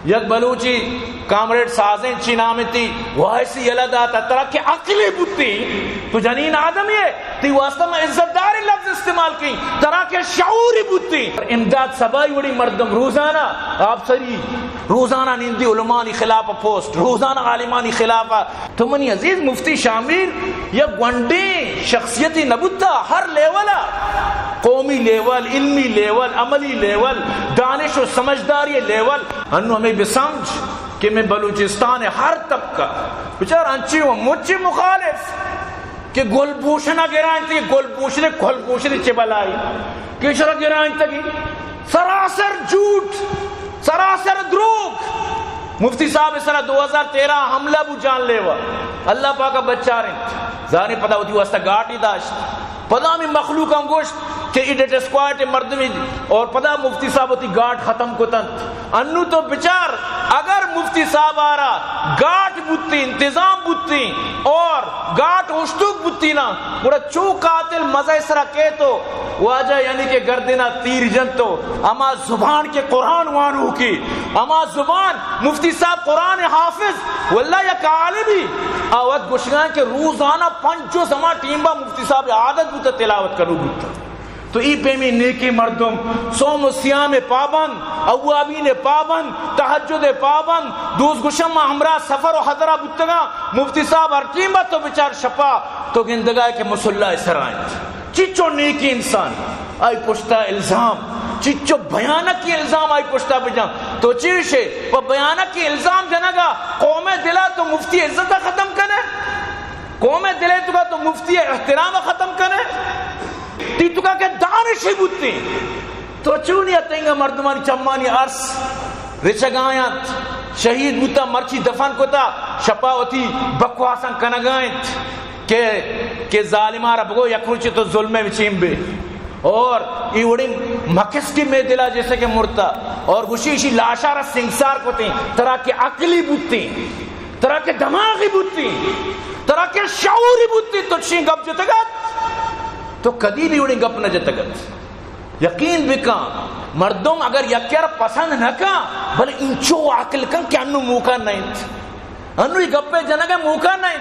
یک بلوچی کامریڈ سازیں چی نامتی وایسی یلدا ترا کہ عقلی بوتی تو جنین آدمی ہے تی واسطہ میں عزت داری لفظ استعمال کی ترا کہ شعوری بوتی. امداد سبائی وڑی مردم روزانہ آپ سری روزانہ نیندی علمانی خلاف پوسٹ روزانہ عالمانی خلاف. تو منی عزیز مفتی شامل یا گونڈی شخصیتی نبوتا ہر لیولا قومی لیول علمی لیول عملی لیول دانش و سمجھداری لیول انو ہمیں بسمجھ کہ میں بلوچستان ہر طبقہ بچار انچی و مجھے مخالف کہ گل بوشنا گرائیں تھی گل بوشنے کھل بوشنے چبلائی کشرہ گرائیں تھی سراسر جھوٹ سراسر دروغ. مفتی صاحب اس طرح 2013 حملہ بو جان لیوا اللہ پاکا بچہ رہن ظاہر پتہ ہوتی واسطہ گاٹی داشت پدا میں مخلوق انگوشت کہ ایڈیٹ اسکوائٹ مردمی اور پدا مفتی صاحب ہوتی گاٹ ختم کو تنت انو تو بچار اگر مفتی صاحب آ رہا گاٹ بوتی انتظام بوتی اور گاٹ ہوشتوک بوتی نا بڑا چو قاتل مزہ اس طرح کہ تو واجہ یعنی کہ گردنا تیر جن تو اما زبان کے قرآن وانو کی اما زبان مفتی صاحب قرآن حافظ واللہ یا کعالبی آوات گوشگان کے روزانہ 5 سما ٹیم با مفتی صاحب عادت بوتا تلاوت کرو بوتا. تو ای پیمی نیکی مردم صوم و سیام پابند اوابین پابند تہجد پابند دوست گشم ہمراہ سفر و حضرہ بتگا مفتی صاحب ہر ٹیم با تو بچار شپا تو گندگاہ کے مسلح سرائیں چچو نیکی انسان آئی پشتا الزام چچو بھیانک کی الزام آئی پشتا بجان تو چیشے وہ بھیانک کی الزام جنگا قوم دلا تو مفتی عزت ختم کرے قوم دلے تو کا تو مفتی احترام ختم کرے تی تو کا کہ دانشی بوتی تو چونی اتنگا مردمانی چمانی عرص رچگایت شہید بوتا مرچی دفن کتا شپا ہوتی بکواسن کنگایت کہ ظالمارا بگو یکروچی تو ظلمے وچیم بے اور ای وڑی مکس کی میں دلا جیسے کہ مرتا اور گوشیشی لاشارہ سنگسار کو تھی طرح کے عقلی بوتی طرح کے دماغی بوتی طرح کے شعوری بوتی تو چین گپ جتگت تو کدی بھی وڑی گپ نہ جتگت. یقین بکا مردم اگر یکیر پسند نہ کا بل انچو عقل کن کہ انو موقع نہیں انو یہ گپے جنگے موقع نہیں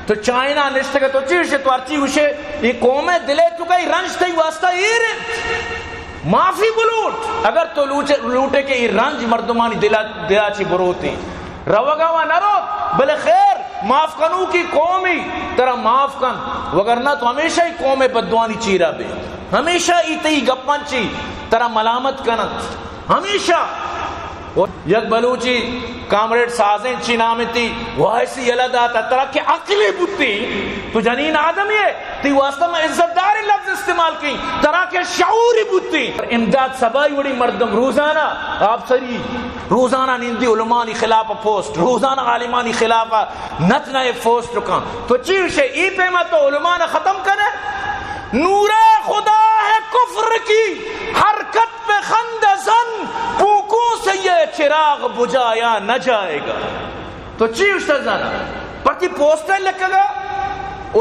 تو چائنا نشتگا تو چیشے تو ارچی گوشے یہ قومیں دلے تو کئی رنج تھی واسطہ یہ رہت معافی بلوٹ اگر تو لوٹے کہ یہ رنج مردمانی دلا چی بروتی روگاوا نہ روت بلے خیر معاف کنو کی قومی ترہ معاف کن وگرنہ تو ہمیشہ ہی قوم بدوانی چیرہ بے ہمیشہ ہی تی گپن چی ترہ ملامت کنت ہمیشہ. یک بلوچی کامریڈ سازیں چی نامتی وایسی یلدا ترا کہ عقلی بوتی تو جنین آدمی ہے تی واسطہ میں عزت داری لفظ استعمال کی ترا کہ شعوری بوتی. امداد سبائی وڑی مردم روزانہ آپ سری روزانہ نیندی علمانی خلاف پوسٹ روزانہ عالمانی خلاف نت نئے پوسٹ رکھاں تو چیشے ای پیما تو علمانہ ختم کرے. نور خدا ہے کفر کی حرکت پہ خند زن پوکوں سے یہ چراغ بجھایا نہ جائے گا. تو چیز زن پتی پوسٹر لکھے گا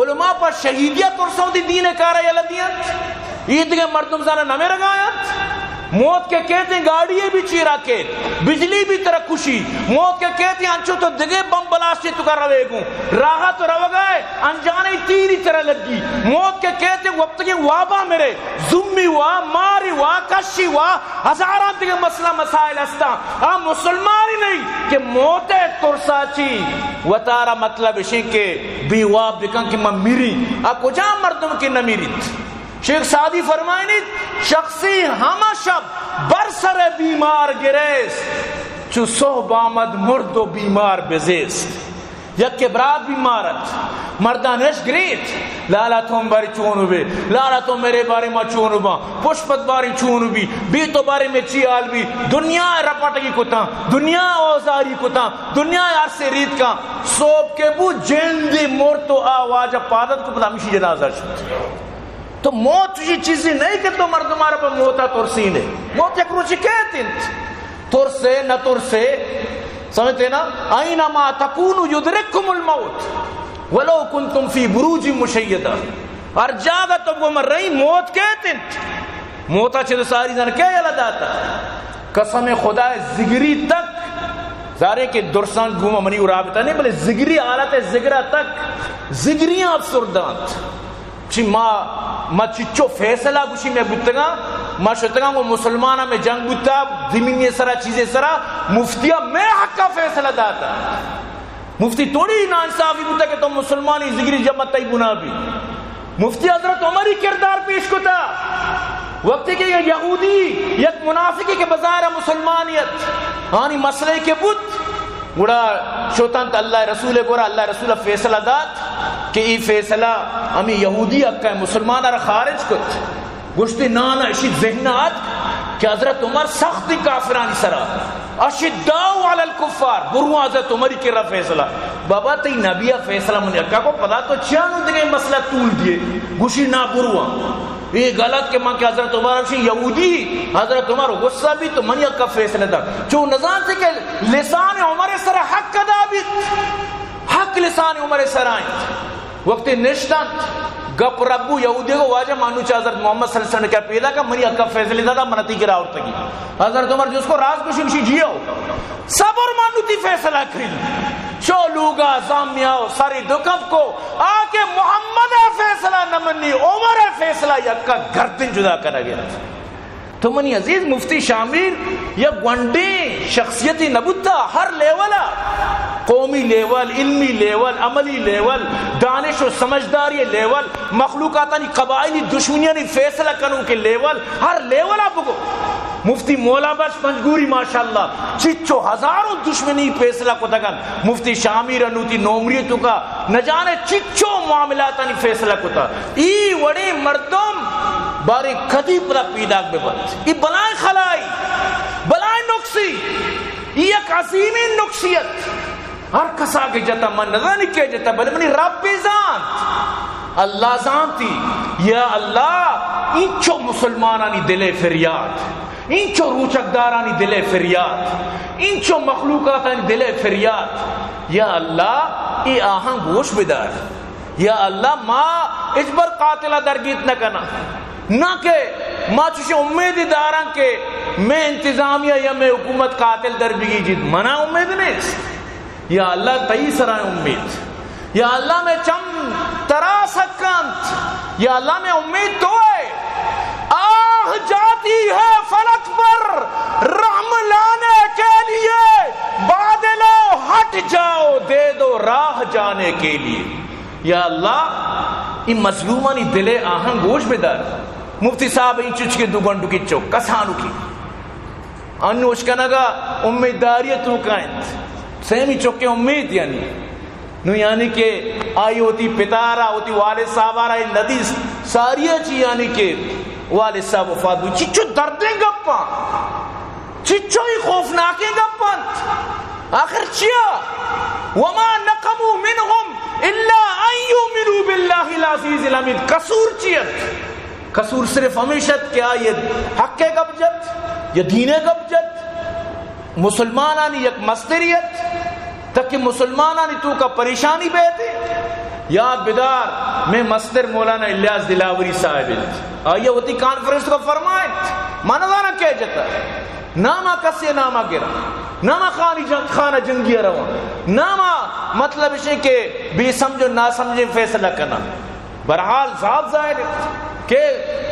علماء پر شہیدیت اور سعودی دین کارا یلدیت عید کے مردم زانہ نمے رگایت موت کے کہتے ہیں گاڑیے بھی چیرا کے بجلی بھی طرح خوشی موت کے کہتے ہیں انچو تو دگے بم بلاسٹی تو کر روے گوں راہا تو رو گئے انجانے تیری طرح لگی موت کے کہتے ہیں وقت کے وابا میرے زمی ہوا ماری ہوا کشی ہوا ہزاران دیگے مسئلہ مسائل ہستا ہم مسلمانی نہیں کہ موت ترسا چی و تارا مطلب اسی کے بیواب بکن کہ میں میری اب کجا مردم کی نہ میریت. شیخ سعدی فرمائنی شخصی ہمہ شب برسر بیمار گریس چو صحب آمد مرد و بیمار بزیست. یک کے برات بیمارت مردانش گریت لالا تم باری چونو بے لالا تم میرے بارے میں چونو با پشپت باری چونو بھی تو بارے میں چیال بھی دنیا رپاٹکی کتا دنیا اوزاری کتا دنیا عرصے ریت کا صوب کے بو جیندی مرتو آواج پادت کو پتا ہمیشی جنازہ شد. تو موت یہ چیزیں نہیں کہ تو مردمارا پر موتا ترسین ہے موت یک روچی کہتے ہیں ترسے نہ ترسے سمجھتے نا اینما تکونو یدرککم الموت ولو کنتم فی بروج مشیدہ ہر جاگہ تو وہ مر رہی موت کہتے ہیں موتا چھے تو ساری زن کیا یلا داتا قسم خدا زگری تک ظاہر کہ درسان گوما منی رابطہ نہیں بلے زگری حالت زگرہ تک زگریاں افسردانت چی ما چچو فیصلہ گوشی میں بودتگا ما شتگا وہ مسلمانہ میں جنگ بودتا دمینی سرا چیزیں سرا مفتیہ میں حق کا فیصلہ داتا مفتی توڑی نانصافی بودتا کہ تم مسلمانی زگری جمعت تی بنا بھی مفتی حضرت عمری کردار پیش کو تھا وقتی کہ یہ یہودی یک منافقی کے بظاہر مسلمانیت آنی مسئلے کے بود گوڑا شوتان تا اللہ رسول گورا اللہ رسول فیصلہ دات کہ ای فیصلہ ہمیں یہودی اکا مسلمان را خارج کت گوشتی نانا اشید ذہنات کہ حضرت عمر سختی کافرانی سرا اشداؤ علی الکفار برو حضرت عمری کی را فیصلہ بابا تی نبیہ فیصلہ منی اکا کو پتا تو چیانو دیگے مسئلہ طول دیے گوشی نا برو یہ غلط کہ ماں کہ حضرت عمر افشی یہودی حضرت عمر غصہ بھی تو منی کا فیصلہ تھا جو نظام سے کہ لسان عمر سر حق ادا بھی حق لسان عمر سر آئیں وقت نشتن گپ ربو یہودی کو واجہ مانو چاہ حضرت محمد صلی اللہ علیہ وسلم نے کیا پیدا کہ منی کا فیصلہ تھا منتی کی راہ تکی حضرت عمر جس کو راز کو شمشی جیو صبر مانو تی فیصلہ کری چو لوگا زامیاؤ ساری دکم کو آکے محمد فیصلہ نمانی عمر فیصلہ یکا گردن جدا کرا گیا تو منی عزیز مفتی شامل یا گونڈی شخصیتی نبوتا ہر لیولا قومی لیول علمی لیول عملی لیول دانش و سمجھداری لیول مخلوقاتانی قبائلی دشمنیانی فیصلہ کنوں کے لیول ہر لیولا بگو مفتی مولا بخش پنجگوری ماشاءاللہ چچو ہزاروں دشمنی فیصلہ کو تگن مفتی شامی رنوتی نومریتو کا نہ جانے چچو معاملاتانی فیصلہ کو تا ای وڑی مردم بارے کدی پلا پیداک بے بند ای بلائیں خلائی بلائیں نقصی ای ایک عظیمی نقصیت ہر کسا کے جتا من نظر کے جتا بلے منی رب زانت اللہ زانتی یا اللہ انچو مسلمانانی دلے فریاد انچو روچکدارانی دلے فریاد انچو مخلوقاتانی دلے فریاد یا اللہ ای آہاں گوش بدار یا اللہ ما اجبر قاتلہ درگیت نہ کنا نہ کہ ما چوشے امیدی داران کہ میں انتظامیہ یا میں حکومت قاتل در بگی جید منا امید نہیں یا اللہ تئی سرائے امید یا اللہ میں چم ترا سکانت یا اللہ میں امید تو ہے آہ جاتی ہے فلک پر رحم لانے کے لیے بادلو ہٹ جاؤ دے دو راہ جانے کے لیے یا اللہ ان مظلومانی دلے آہن گوش بدار مفتی صاحب این چچ کے دو گنڈو کی چوک کسانو کی انوش کنگا امیداریتو کائنت سیمی چوکے امید یعنی نو یعنی کہ آئی ہوتی پتارا ہوتی والد صاحبارا ندی ساریہ چی یعنی کہ والد صاحب وفات ہوئی چچو دردیں گپا چچو ہی خوفناکیں گپا آخر چیا وما نقمو منہم الا ان یؤمنوا باللہ العزیز الحمید قصور چیت قصور صرف ہمیشت کیا یہ حق گبجت یا دین گبجت مسلمانانی یک مصدریت تاکہ مسلمانانی تو کا پریشانی بیتے یاد بدار میں مصدر مولانا الیاس دلاوری صاحب آئیے ہوتی کانفرنس کو فرمائیں ماندانا کہہ جتا ناما کسی ناما گرا ناما خانہ جنگی روا ناما مطلب اسے کہ بھی سمجھو نہ سمجھے فیصلہ کرنا برحال صاحب ظاہر ہے کہ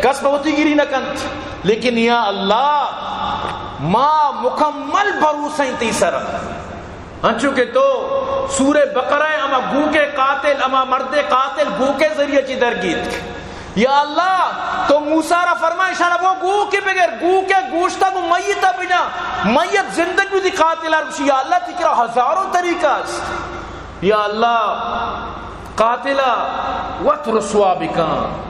کس بہتی گیری نہ کنت لیکن یا اللہ ما مکمل بروسیں تیسرا انچو کہ تو سورہ بقرہ اما گو کے قاتل اما مرد قاتل گو کے ذریعے چی درگیت یا اللہ تو موسیٰ را فرمائے شانا وہ گو کے بغیر گو کے گوشتا کو میتا بنا میت زندگی دی قاتل رکشی یا اللہ تکرہ ہزاروں طریقہ یا اللہ قاتلہ وَتْرُسْوَا بِكَا